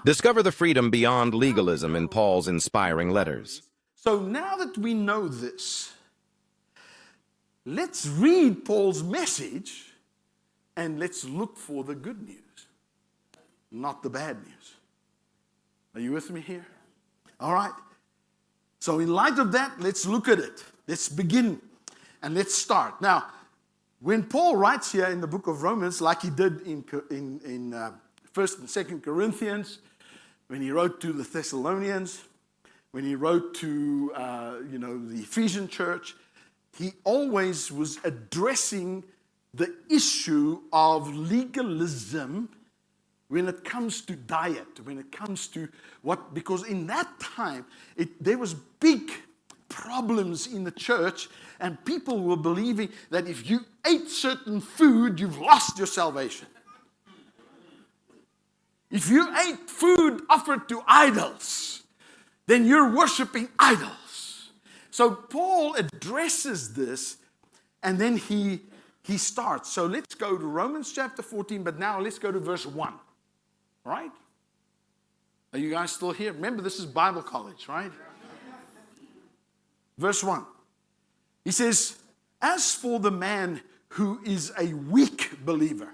Discover the freedom beyond legalism in Paul's inspiring letters. So now that we know this, let's read Paul's message and let's look for the good news, not the bad news. Are you with me here? All right. So in light of that, let's look at it. Let's begin and let's start. Now, when Paul writes here in the book of Romans, like he did in 1st and 2nd Corinthians, when he wrote to the Thessalonians, when he wrote to the Ephesian church, he always was addressing the issue of legalism when it comes to diet, when it comes to because in that time, there was big problems in the church, and people were believing that if you ate certain food, you've lost your salvation. If you ate food offered to idols, then you're worshiping idols. So Paul addresses this, and then he starts. So let's go to Romans chapter 14, but now let's go to verse 1. Right? Are you guys still here? Remember, this is Bible college, right? Verse 1. He says, as for the man who is a weak believer.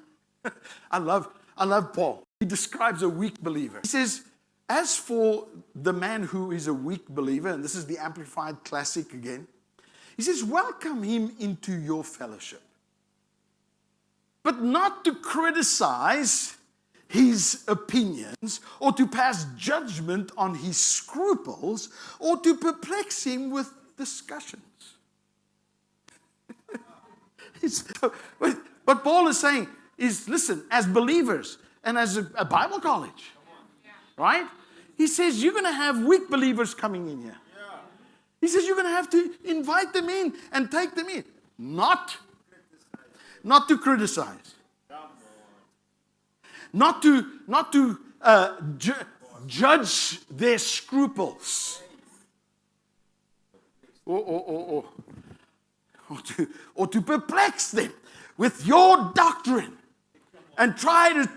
I love Paul. He describes a weak believer. He says, as for the man who is a weak believer, and this is the Amplified Classic again, he says, welcome him into your fellowship. But not to criticize his opinions, or to pass judgment on his scruples, or to perplex him with discussions. What Paul is saying is, listen, as believers and as a Bible college, right? He says you're going to have weak believers coming in here. He says you're going to have to invite them in and take them in. Not to criticize. Not to judge their scruples, or to perplex them with your doctrine and try to.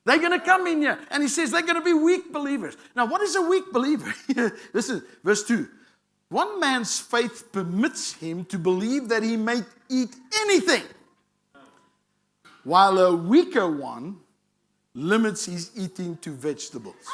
They're going to come in here, and he says they're going to be weak believers. Now, what is a weak believer? This is verse 2. One man's faith permits him to believe that he may eat anything, while a weaker one limits his eating to vegetables.